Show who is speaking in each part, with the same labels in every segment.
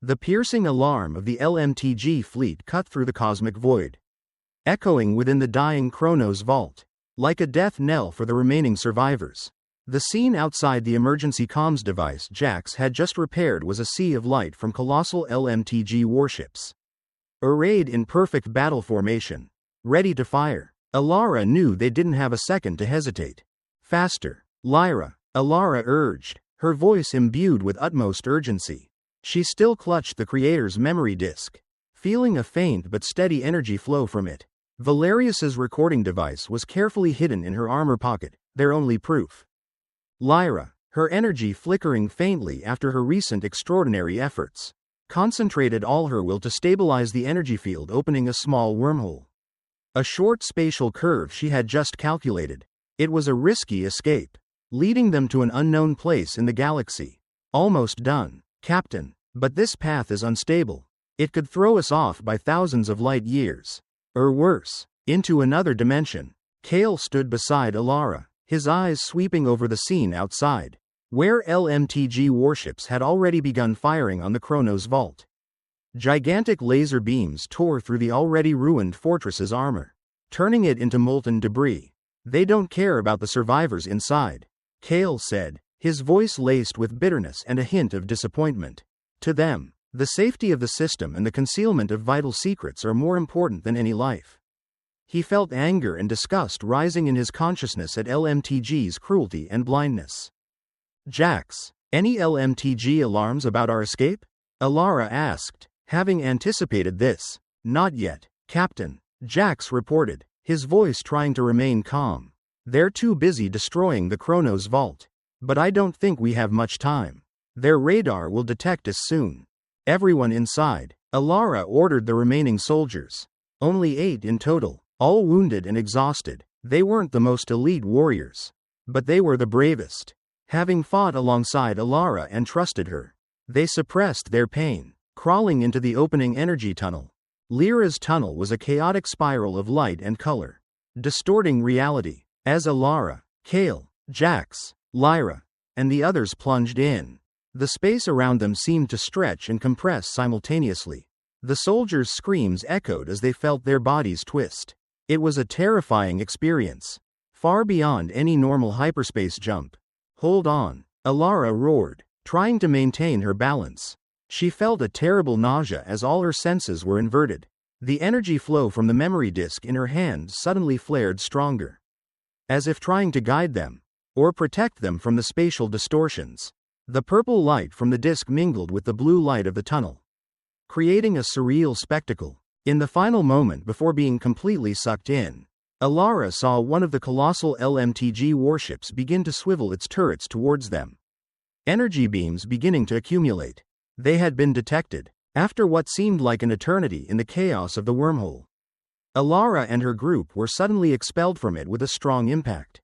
Speaker 1: The piercing alarm of the LMTG fleet cut through the cosmic void, echoing within the dying Chronos Vault, like a death knell for the remaining survivors. The scene outside the emergency comms device Jax had just repaired was a sea of light from colossal LMTG warships, arrayed in perfect battle formation, ready to fire. Elara knew they didn't have a second to hesitate. Faster, Lyra, Elara urged, her voice imbued with utmost urgency. She still clutched the creator's memory disk, feeling a faint but steady energy flow from it. Valerius's recording device was carefully hidden in her armor pocket, their only proof. Lyra, her energy flickering faintly after her recent extraordinary efforts, concentrated all her will to stabilize the energy field, opening a small wormhole. A short spatial curve she had just calculated. It was a risky escape, leading them to an unknown place in the galaxy. Almost done, Captain, but this path is unstable. It could throw us off by thousands of light years. Or worse, into another dimension. Kale stood beside Elara, his eyes sweeping over the scene outside, where LMTG warships had already begun firing on the Chronos Vault. Gigantic laser beams tore through the already ruined fortress's armor, turning it into molten debris. They don't care about the survivors inside, Kale said, his voice laced with bitterness and a hint of disappointment. To them, the safety of the system and the concealment of vital secrets are more important than any life. He felt anger and disgust rising in his consciousness at LMTG's cruelty and blindness. Jax, any LMTG alarms about our escape? Elara asked, having anticipated this. Not yet, Captain, Jax reported, his voice trying to remain calm. They're too busy destroying the Chronos Vault. But I don't think we have much time. Their radar will detect us soon. Everyone inside, Elara ordered the remaining soldiers. Only 8 in total, all wounded and exhausted. They weren't the most elite warriors, but they were the bravest. Having fought alongside Elara and trusted her, they suppressed their pain, crawling into the opening energy tunnel. Lyra's tunnel was a chaotic spiral of light and color, distorting reality. As Elara, Kale, Jax, Lyra, and the others plunged in, the space around them seemed to stretch and compress simultaneously. The soldiers' screams echoed as they felt their bodies twist. It was a terrifying experience, far beyond any normal hyperspace jump. Hold on, Elara roared, trying to maintain her balance. She felt a terrible nausea as all her senses were inverted. The energy flow from the memory disk in her hand suddenly flared stronger, as if trying to guide them, or protect them from the spatial distortions. The purple light from the disk mingled with the blue light of the tunnel, creating a surreal spectacle. In the final moment before being completely sucked in, Elara saw one of the colossal LMTG warships begin to swivel its turrets towards them. Energy beams beginning to accumulate. They had been detected, after what seemed like an eternity in the chaos of the wormhole. Elara and her group were suddenly expelled from it with a strong impact.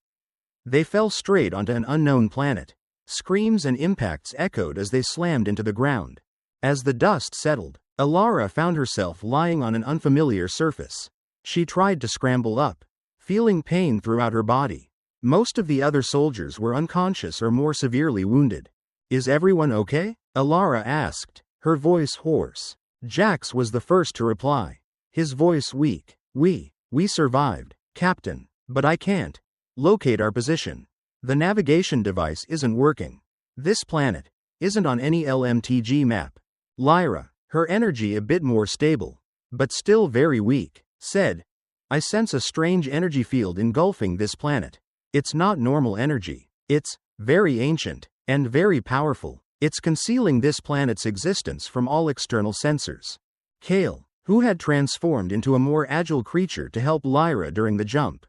Speaker 1: They fell straight onto an unknown planet. Screams and impacts echoed as they slammed into the ground. As the dust settled, Elara found herself lying on an unfamiliar surface. She tried to scramble up, feeling pain throughout her body. Most of the other soldiers were unconscious or more severely wounded. Is everyone okay? Elara asked, her voice hoarse. Jax was the first to reply, his voice weak. We survived, Captain, but I can't locate our position. The navigation device isn't working. This planet isn't on any LMTG map. Lyra, her energy a bit more stable, but still very weak, said, I sense a strange energy field engulfing this planet. It's not normal energy. It's very ancient and very powerful. It's concealing this planet's existence from all external sensors. Kale, who had transformed into a more agile creature to help Lyra during the jump,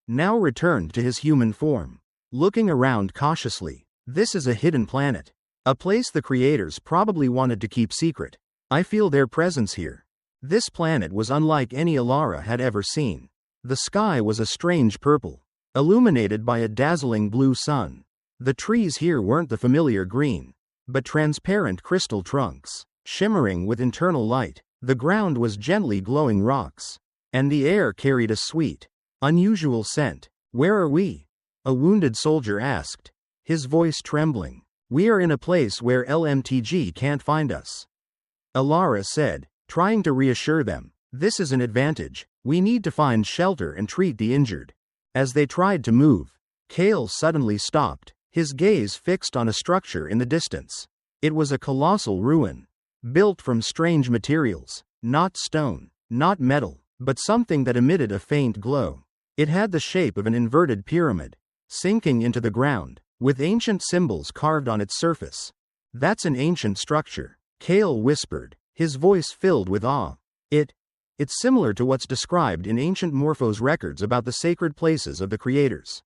Speaker 1: now returned to his human form. Looking around cautiously, this is a hidden planet. A place the creators probably wanted to keep secret. I feel their presence here. This planet was unlike any Elara had ever seen. The sky was a strange purple, illuminated by a dazzling blue sun. The trees here weren't the familiar green, but transparent crystal trunks, shimmering with internal light. The ground was gently glowing rocks, and the air carried a sweet, unusual scent. Where are we? A wounded soldier asked, his voice trembling. We are in a place where LMTG can't find us. Elara said, trying to reassure them. This is an advantage. We need to find shelter and treat the injured. As they tried to move, Kale suddenly stopped, his gaze fixed on a structure in the distance. It was a colossal ruin, built from strange materials, not stone, not metal, but something that emitted a faint glow. It had the shape of an inverted pyramid, sinking into the ground, with ancient symbols carved on its surface. That's an ancient structure, Kale whispered, his voice filled with awe. It's similar to what's described in ancient Morphos records about the sacred places of the creators.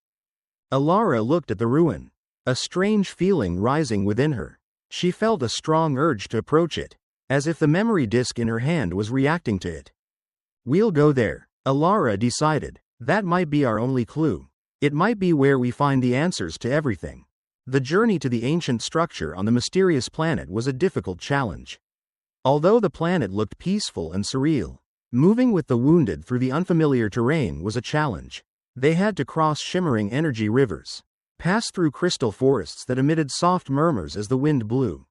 Speaker 1: Elara looked at the ruin, a strange feeling rising within her. She felt a strong urge to approach it, as if the memory disk in her hand was reacting to it. We'll go there, Elara decided. That might be our only clue. It might be where we find the answers to everything. The journey to the ancient structure on the mysterious planet was a difficult challenge. Although the planet looked peaceful and surreal, moving with the wounded through the unfamiliar terrain was a challenge. They had to cross shimmering energy rivers, pass through crystal forests that emitted soft murmurs as the wind blew,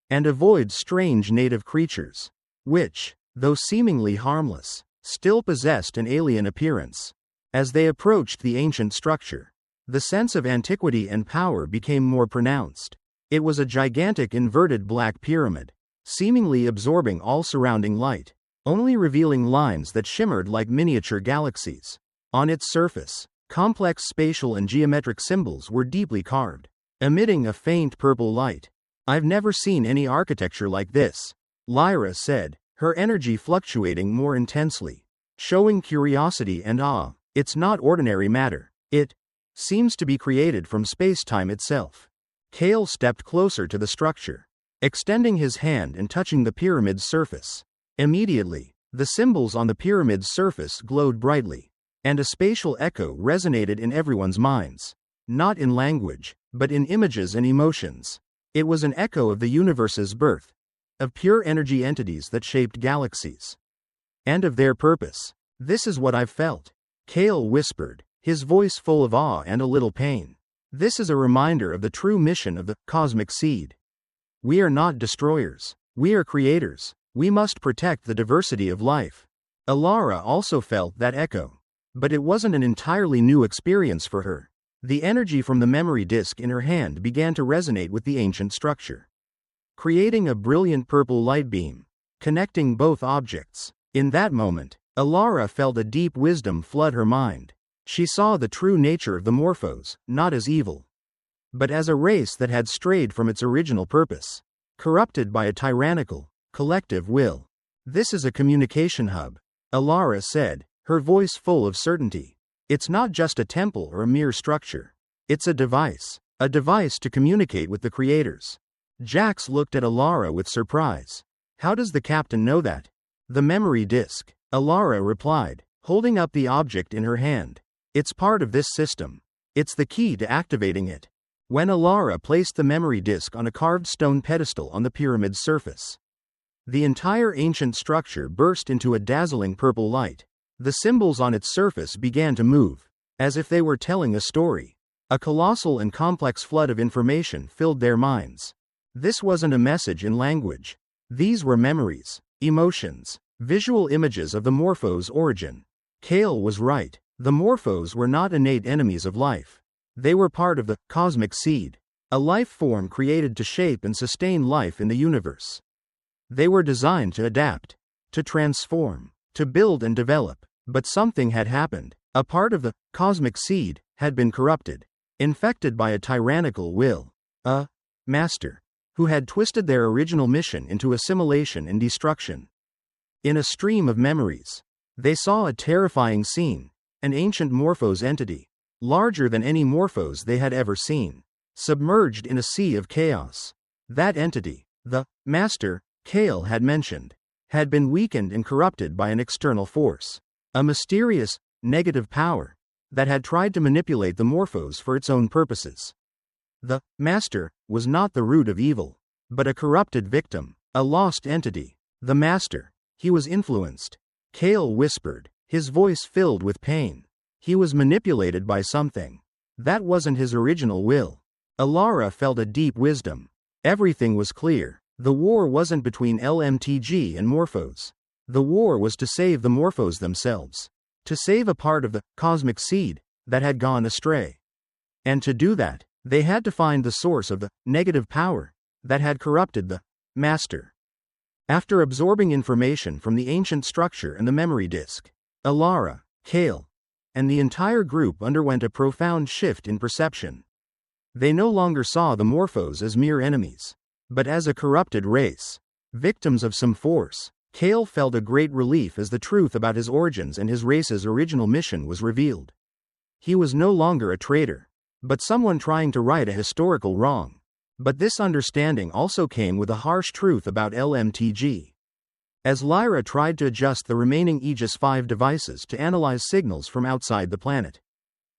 Speaker 1: and avoid strange native creatures, which, though seemingly harmless, still possessed an alien appearance. As they approached the ancient structure, the sense of antiquity and power became more pronounced. It was a gigantic inverted black pyramid, seemingly absorbing all surrounding light, only revealing lines that shimmered like miniature galaxies. On its surface, complex spatial and geometric symbols were deeply carved, emitting a faint purple light. I've never seen any architecture like this, Lyra said, her energy fluctuating more intensely, showing curiosity and awe. It's not ordinary matter. It seems to be created from space-time itself. Kale stepped closer to the structure, extending his hand and touching the pyramid's surface. Immediately, the symbols on the pyramid's surface glowed brightly, and a spatial echo resonated in everyone's minds. Not in language, but in images and emotions. It was an echo of the universe's birth, of pure energy entities that shaped galaxies, and of their purpose. This is what I've felt, Kale whispered, his voice full of awe and a little pain. This is a reminder of the true mission of the cosmic seed. We are not destroyers. We are creators. We must protect the diversity of life. Elara also felt that echo. But it wasn't an entirely new experience for her. The energy from the memory disk in her hand began to resonate with the ancient structure, creating a brilliant purple light beam, connecting both objects. In that moment, Elara felt a deep wisdom flood her mind. She saw the true nature of the Morphos, not as evil, but as a race that had strayed from its original purpose, corrupted by a tyrannical, collective will. This is a communication hub, Elara said, her voice full of certainty. It's not just a temple or a mere structure. It's a device to communicate with the creators. Jax looked at Elara with surprise. How does the captain know that? The memory disk, Elara replied, holding up the object in her hand. It's part of this system. It's the key to activating it. When Elara placed the memory disk on a carved stone pedestal on the pyramid's surface, the entire ancient structure burst into a dazzling purple light. The symbols on its surface began to move, as if they were telling a story. A colossal and complex flood of information filled their minds. This wasn't a message in language. These were memories, emotions, visual images of the Morphos' origin. Kale was right. The Morphos were not innate enemies of life. They were part of the cosmic seed, a life form created to shape and sustain life in the universe. They were designed to adapt, to transform, to build and develop. But something had happened. A part of the cosmic seed had been corrupted, infected by a tyrannical will. A master who had twisted their original mission into assimilation and destruction. In a stream of memories, they saw a terrifying scene, an ancient Morphos entity, larger than any Morphos they had ever seen, submerged in a sea of chaos. That entity, the master Kale had mentioned, had been weakened and corrupted by an external force. A mysterious, negative power that had tried to manipulate the Morphos for its own purposes. The master was not the root of evil, but a corrupted victim, a lost entity. The master, he was influenced, Kale whispered, his voice filled with pain. He was manipulated by something. That wasn't his original will. Elara felt a deep wisdom. Everything was clear. The war wasn't between LMTG and Morphos. The war was to save the Morphos themselves. To save a part of the cosmic seed that had gone astray. And to do that, they had to find the source of the negative power that had corrupted the Master. After absorbing information from the ancient structure and the memory disk, Elara, Kale, and the entire group underwent a profound shift in perception. They no longer saw the Morphos as mere enemies, but as a corrupted race, victims of some force. Kale felt a great relief as the truth about his origins and his race's original mission was revealed. He was no longer a traitor, but someone trying to right a historical wrong. But this understanding also came with a harsh truth about LMTG. As Lyra tried to adjust the remaining Aegis 5 devices to analyze signals from outside the planet,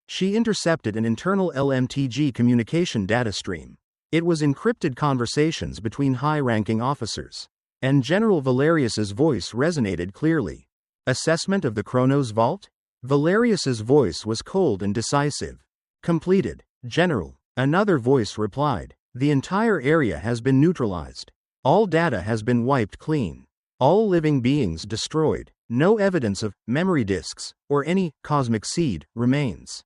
Speaker 1: she intercepted an internal LMTG communication data stream. It was encrypted conversations between high-ranking officers, and General Valerius's voice resonated clearly. Assessment of the Chronos Vault? Valerius's voice was cold and decisive. Completed, General. Another voice replied. The entire area has been neutralized. All data has been wiped clean. All living beings destroyed. No evidence of memory disks or any cosmic seed remains.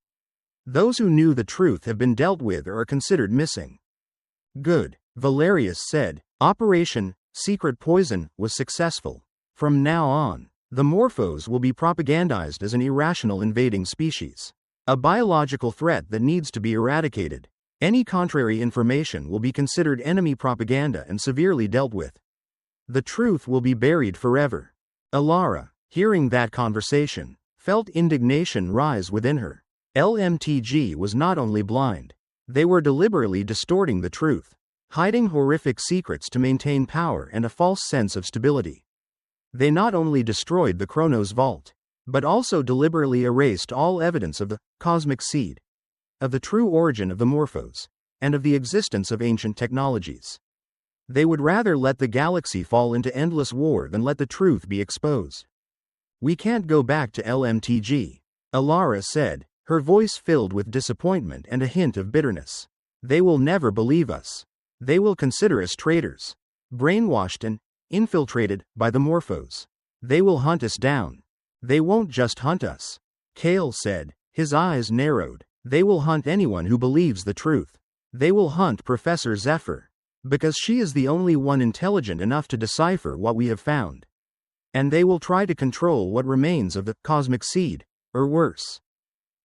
Speaker 1: Those who knew the truth have been dealt with or are considered missing. Good, Valerius said. Operation Secret Poison was successful. From now on, the Morphos will be propagandized as an irrational invading species. A biological threat that needs to be eradicated. Any contrary information will be considered enemy propaganda and severely dealt with. The truth will be buried forever. Elara, hearing that conversation, felt indignation rise within her. LMTG was not only blind. They were deliberately distorting the truth, hiding horrific secrets to maintain power and a false sense of stability. They not only destroyed the Chronos Vault, but also deliberately erased all evidence of the cosmic seed, of the true origin of the Morphos, and of the existence of ancient technologies. They would rather let the galaxy fall into endless war than let the truth be exposed. We can't go back to LMTG, Elara said, her voice filled with disappointment and a hint of bitterness. They will never believe us. They will consider us traitors, brainwashed and infiltrated by the Morphos. They will hunt us down. They won't just hunt us, Kale said, his eyes narrowed. They will hunt anyone who believes the truth. They will hunt Professor Zephyr, because she is the only one intelligent enough to decipher what we have found. And they will try to control what remains of the cosmic seed, or worse,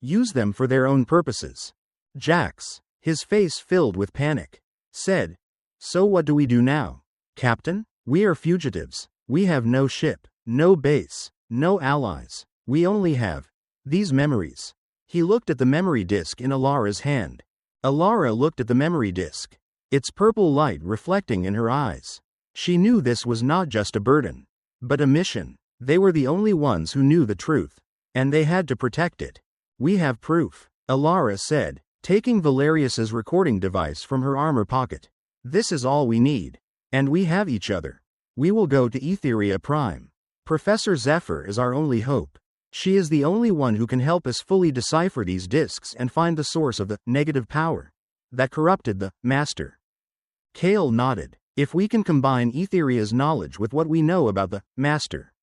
Speaker 1: use them for their own purposes. Jax, his face filled with panic, said, So what do we do now, Captain? We are fugitives. We have no ship, no base, no allies. We only have these memories. He looked at the memory disk in Elara's hand. Elara looked at the memory disk, its purple light reflecting in her eyes. She knew this was not just a burden, but a mission. They were the only ones who knew the truth, and they had to protect it. We have proof, Elara said, taking Valerius's recording device from her armor pocket. This is all we need. And we have each other. We will go to Aetheria Prime. Professor Zephyr is our only hope. She is the only one who can help us fully decipher these disks and find the source of the negative power that corrupted the Master. Kale nodded. If we can combine Aetheria's knowledge with what we know about the Master,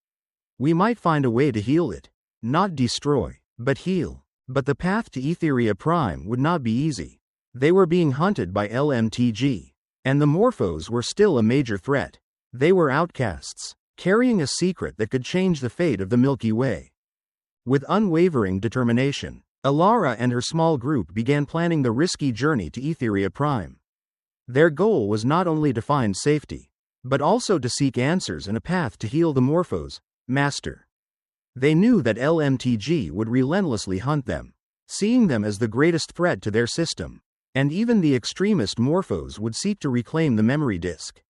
Speaker 1: we might find a way to heal it. Not destroy, but heal. But the path to Aetheria Prime would not be easy. They were being hunted by LMTG, and the Morphos were still a major threat. They were outcasts, carrying a secret that could change the fate of the Milky Way. With unwavering determination, Elara and her small group began planning the risky journey to Aetheria Prime. Their goal was not only to find safety, but also to seek answers and a path to heal the Morphos, Master. They knew that LMTG would relentlessly hunt them, seeing them as the greatest threat to their system, and even the extremist Morphos would seek to reclaim the memory disk.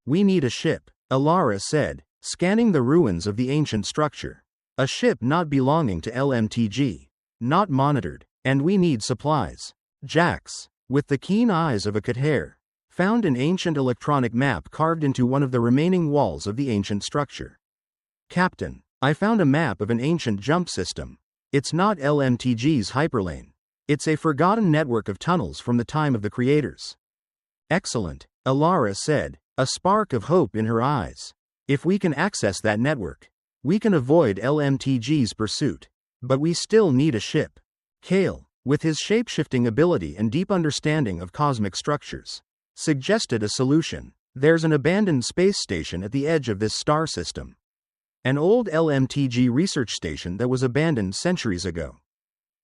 Speaker 1: We need a ship, Elara said, scanning the ruins of the ancient structure. A ship not belonging to LMTG, not monitored, and we need supplies. Jax, with the keen eyes of a Khater, found an ancient electronic map carved into one of the remaining walls of the ancient structure. Captain, I found a map of an ancient jump system. It's not LMTG's hyperlane. It's a forgotten network of tunnels from the time of the creators. Excellent, Elara said, a spark of hope in her eyes. If we can access that network, we can avoid LMTG's pursuit. But we still need a ship. Kale, with his shape-shifting ability and deep understanding of cosmic structures, suggested a solution. There's an abandoned space station at the edge of this star system. An old LMTG research station that was abandoned centuries ago.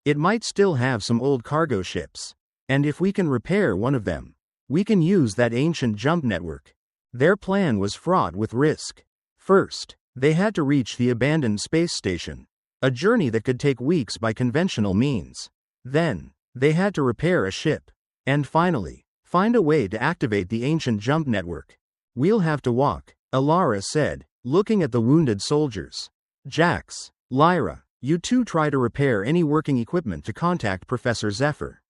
Speaker 1: It might still have some old cargo ships. And if we can repair one of them, we can use that ancient jump network. Their plan was fraught with risk. First, they had to reach the abandoned space station, a journey that could take weeks by conventional means. Then, they had to repair a ship. And finally, find a way to activate the ancient jump network. We'll have to walk, Elara said, looking at the wounded soldiers. Jax, Lyra, you two try to repair any working equipment to contact Professor Zephyr.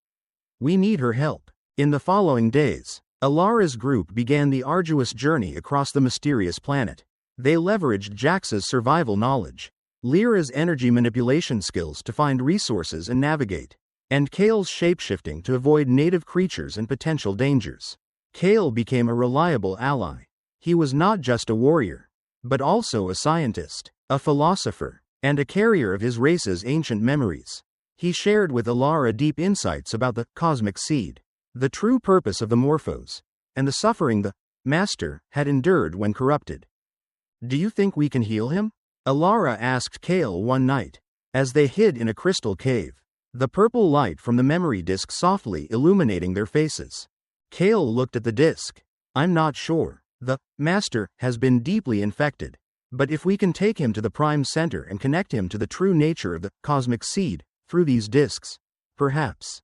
Speaker 1: We need her help. In the following days, Elara's group began the arduous journey across the mysterious planet. They leveraged Jax's survival knowledge, Lyra's energy manipulation skills to find resources and navigate, and Kale's shapeshifting to avoid native creatures and potential dangers. Kale became a reliable ally. He was not just a warrior, but also a scientist, a philosopher, and a carrier of his race's ancient memories. He shared with Elara deep insights about the cosmic seed, the true purpose of the Morphos, and the suffering the Master had endured when corrupted. Do you think we can heal him? Elara asked Kale one night, as they hid in a crystal cave, the purple light from the memory disk softly illuminating their faces. Kale looked at the disk. I'm not sure. The Master has been deeply infected. But if we can take him to the Prime Center and connect him to the true nature of the cosmic seed, through these disks, perhaps.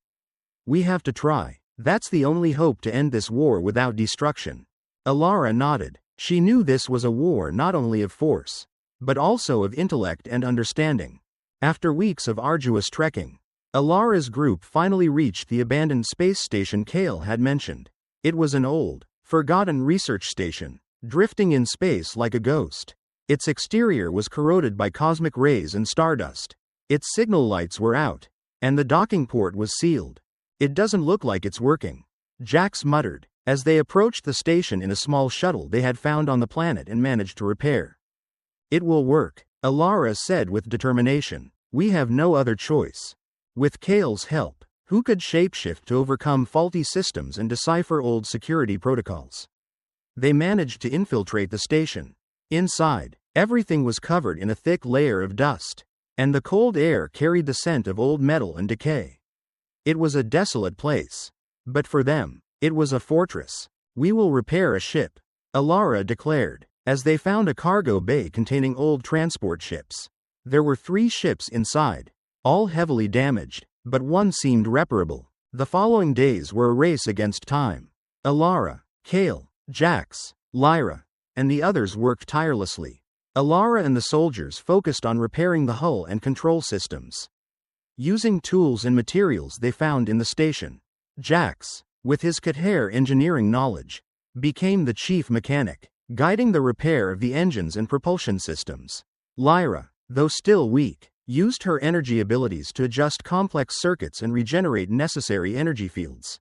Speaker 1: We have to try. That's the only hope to end this war without destruction. Elara nodded. She knew this was a war not only of force, but also of intellect and understanding. After weeks of arduous trekking, Elara's group finally reached the abandoned space station Kale had mentioned. It was an old, forgotten research station, drifting in space like a ghost. Its exterior was corroded by cosmic rays and stardust. Its signal lights were out, and the docking port was sealed. It doesn't look like it's working, Jax muttered, as they approached the station in a small shuttle they had found on the planet and managed to repair. It will work, Elara said with determination. We have no other choice. With Kale's help, who could shapeshift to overcome faulty systems and decipher old security protocols? They managed to infiltrate the station. Inside, everything was covered in a thick layer of dust, and the cold air carried the scent of old metal and decay. It was a desolate place. But for them, it was a fortress. We will repair a ship, Elara declared, as they found a cargo bay containing old transport ships. There were 3 ships inside, all heavily damaged, but one seemed reparable. The following days were a race against time. Elara, Kale, Jax, Lyra, and the others worked tirelessly. Elara and the soldiers focused on repairing the hull and control systems, using tools and materials they found in the station. Jax, with his Khater engineering knowledge, became the chief mechanic, guiding the repair of the engines and propulsion systems. Lyra, though still weak, used her energy abilities to adjust complex circuits and regenerate necessary energy fields.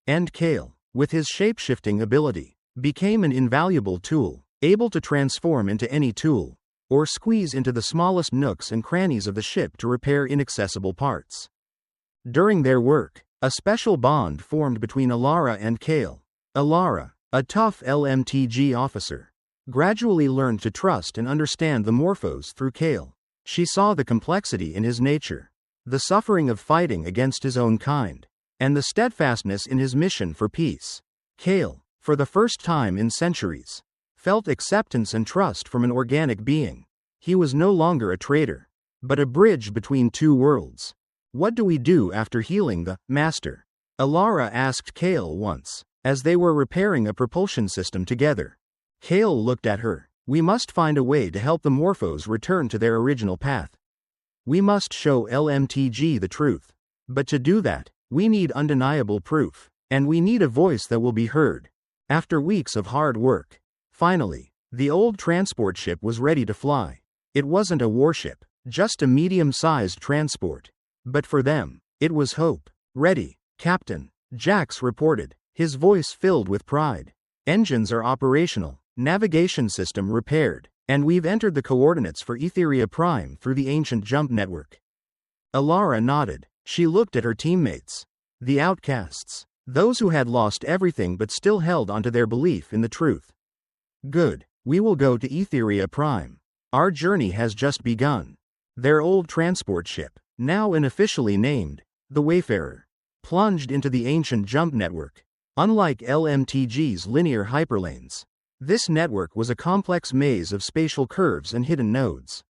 Speaker 1: And Kale, with his shape-shifting ability, became an invaluable tool, able to transform into any tool, or squeeze into the smallest nooks and crannies of the ship to repair inaccessible parts. During their work, a special bond formed between Elara and Kale. Elara, a tough LMTG officer, gradually learned to trust and understand the Morphos through Kale. She saw the complexity in his nature, the suffering of fighting against his own kind, and the steadfastness in his mission for peace. Kale, for the first time in centuries, felt acceptance and trust from an organic being. He was no longer a traitor, but a bridge between 2 worlds. What do we do after healing the Master? Elara asked Kale once, as they were repairing a propulsion system together. Kale looked at her. We must find a way to help the Morphos return to their original path. We must show LMTG the truth. But to do that, we need undeniable proof, and we need a voice that will be heard. After weeks of hard work, finally, the old transport ship was ready to fly. It wasn't a warship, just a medium-sized transport. But for them, it was hope. Ready, Captain, Jax reported, his voice filled with pride. Engines are operational, navigation system repaired, and we've entered the coordinates for Aetheria Prime through the ancient jump network. Elara nodded. She looked at her teammates. The outcasts. Those who had lost everything but still held onto their belief in the truth. Good. We will go to Aetheria Prime. Our journey has just begun. Their old transport ship, now unofficially named, the Wayfarer, plunged into the ancient jump network. Unlike LMTG's linear hyperlanes, this network was a complex maze of spatial curves and hidden nodes.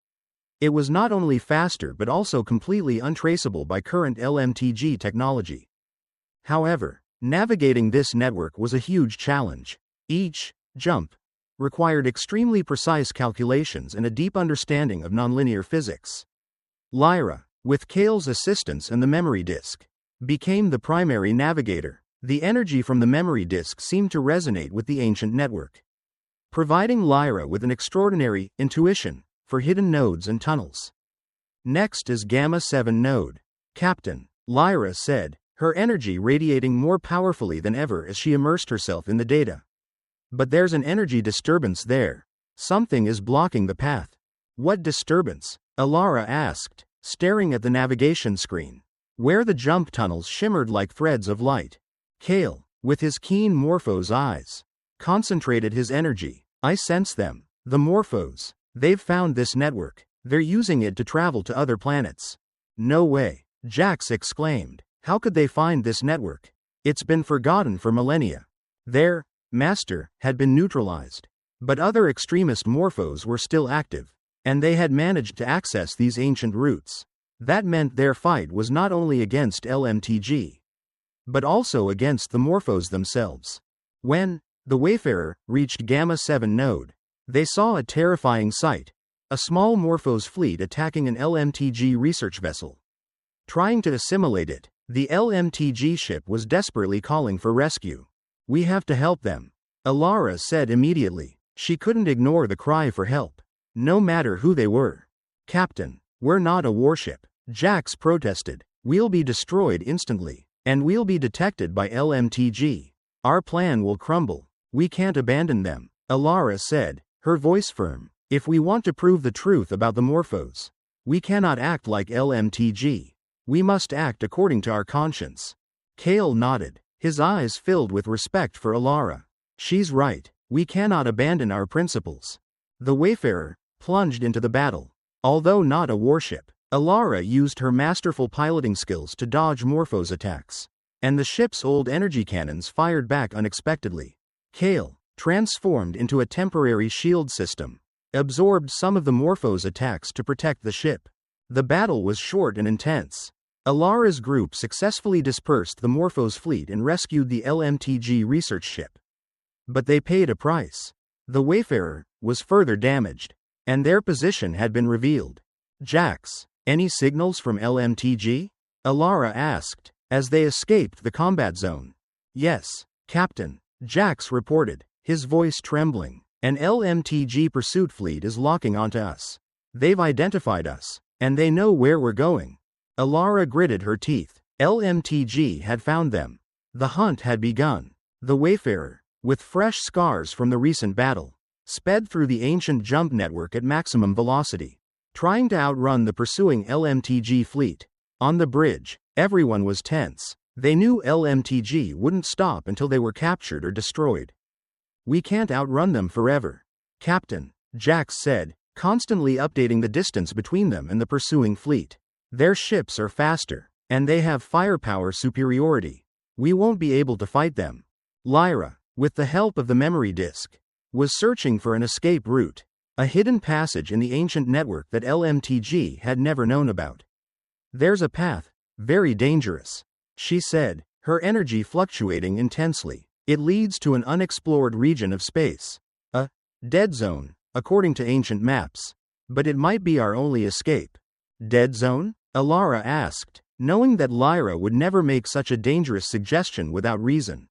Speaker 1: It was not only faster but also completely untraceable by current LMTG technology. However, navigating this network was a huge challenge. Each jump required extremely precise calculations and a deep understanding of nonlinear physics. Lyra, with Kale's assistance and the memory disk, became the primary navigator. The energy from the memory disk seemed to resonate with the ancient network, providing Lyra with an extraordinary intuition for hidden nodes and tunnels. Next is Gamma 7 node. Captain, Lyra said, her energy radiating more powerfully than ever as she immersed herself in the data. But there's an energy disturbance there. Something is blocking the path. What disturbance? Elara asked, staring at the navigation screen, where the jump tunnels shimmered like threads of light. Kale, with his keen Morphos eyes, concentrated his energy. I sense them. The Morphos. They've found this network. They're using it to travel to other planets. No way, Jax exclaimed. How could they find this network? It's been forgotten for millennia. Their master had been neutralized. But other extremist Morphos were still active, and they had managed to access these ancient routes. That meant their fight was not only against LMTG, but also against the Morphos themselves. When the Wayfarer reached Gamma 7 node, they saw a terrifying sight: a small Morphos fleet attacking an LMTG research vessel. Trying to assimilate it, the LMTG ship was desperately calling for rescue. We have to help them, Elara said immediately. She couldn't ignore the cry for help, no matter who they were. Captain, we're not a warship, Jax protested. We'll be destroyed instantly, and we'll be detected by LMTG. Our plan will crumble. We can't abandon them, Elara said, her voice firm. If we want to prove the truth about the Morphos, we cannot act like LMTG. We must act according to our conscience. Kale nodded, his eyes filled with respect for Elara. She's right. We cannot abandon our principles. The Wayfarer plunged into the battle. Although not a warship, Elara used her masterful piloting skills to dodge Morphos attacks, and the ship's old energy cannons fired back unexpectedly. Kale, transformed into a temporary shield system, absorbed some of the Morphos attacks to protect the ship. The battle was short and intense. Elara's group successfully dispersed the Morphos fleet and rescued the LMTG research ship. But they paid a price. The Wayfarer was further damaged, and their position had been revealed. Jax, any signals from LMTG? Elara asked, as they escaped the combat zone. Yes, Captain, Jax reported, his voice trembling. An LMTG pursuit fleet is locking onto us. They've identified us, and they know where we're going. Elara gritted her teeth. LMTG had found them. The hunt had begun. The Wayfarer, with fresh scars from the recent battle, sped through the ancient jump network at maximum velocity, trying to outrun the pursuing LMTG fleet. On the bridge, everyone was tense. They knew LMTG wouldn't stop until they were captured or destroyed. We can't outrun them forever, Captain, Jax said, constantly updating the distance between them and the pursuing fleet. Their ships are faster, and they have firepower superiority. We won't be able to fight them. Lyra, with the help of the memory disk, was searching for an escape route, a hidden passage in the ancient network that LMTG had never known about. There's a path, very dangerous, she said, her energy fluctuating intensely. It leads to an unexplored region of space. A dead zone, according to ancient maps. But it might be our only escape. Dead zone? Elara asked, knowing that Lyra would never make such a dangerous suggestion without reason.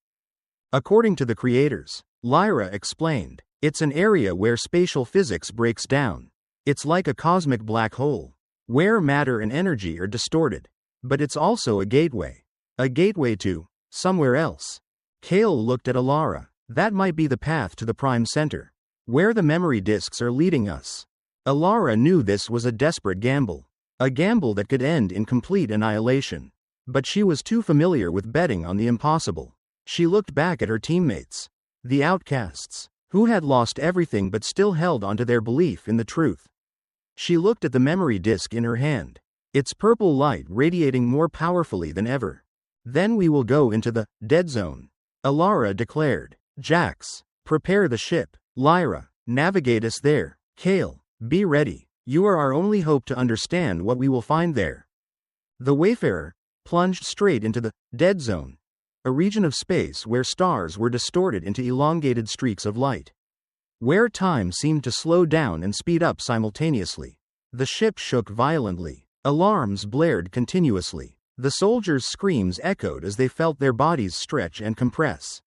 Speaker 1: According to the creators, Lyra explained, it's an area where spatial physics breaks down. It's like a cosmic black hole, where matter and energy are distorted. But it's also a gateway. A gateway to somewhere else. Kale looked at Elara. That might be the path to the Prime Center, where the memory disks are leading us. Elara knew this was a desperate gamble. A gamble that could end in complete annihilation. But she was too familiar with betting on the impossible. She looked back at her teammates. The outcasts, who had lost everything but still held onto their belief in the truth. She looked at the memory disk in her hand, its purple light radiating more powerfully than ever. Then we will go into the dead zone, Elara declared. Jax, prepare the ship. Lyra, navigate us there. Kale, be ready. You are our only hope to understand what we will find there. The Wayfarer plunged straight into the dead zone, a region of space where stars were distorted into elongated streaks of light, where time seemed to slow down and speed up simultaneously. The ship shook violently. Alarms blared continuously. The soldiers' screams echoed as they felt their bodies stretch and compress.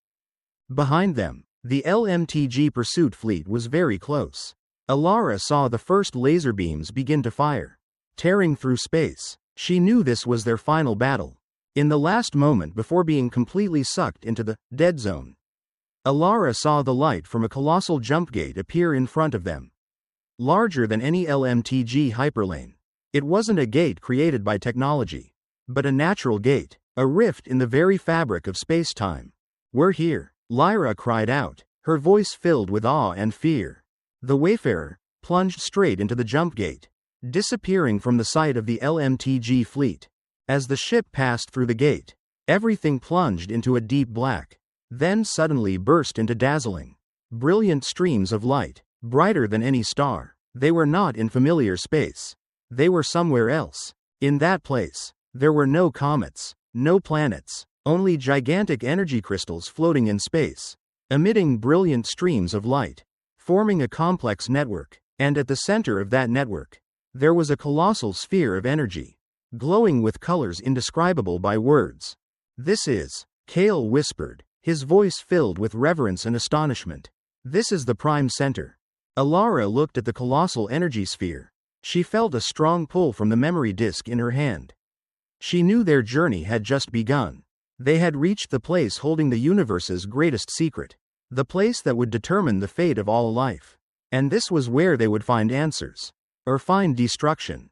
Speaker 1: Behind them, the LMTG pursuit fleet was very close. Elara saw the first laser beams begin to fire, tearing through space. She knew this was their final battle. In the last moment before being completely sucked into the dead zone, Elara saw the light from a colossal jump gate appear in front of them. Larger than any LMTG hyperlane. It wasn't a gate created by technology, but a natural gate, a rift in the very fabric of space-time. We're here, Lyra cried out, her voice filled with awe and fear. The Wayfarer plunged straight into the jump gate, disappearing from the sight of the LMTG fleet. As the ship passed through the gate, everything plunged into a deep black, then suddenly burst into dazzling, brilliant streams of light, brighter than any star. They were not in familiar space. They were somewhere else. In that place, there were no comets, no planets, only gigantic energy crystals floating in space, emitting brilliant streams of light, forming a complex network. And at the center of that network, there was a colossal sphere of energy, glowing with colors indescribable by words. This is, Kale whispered, his voice filled with reverence and astonishment. This is the Prime Center. Elara looked at the colossal energy sphere. She felt a strong pull from the memory disk in her hand. She knew their journey had just begun. They had reached the place holding the universe's greatest secret, the place that would determine the fate of all life. And this was where they would find answers, or find destruction.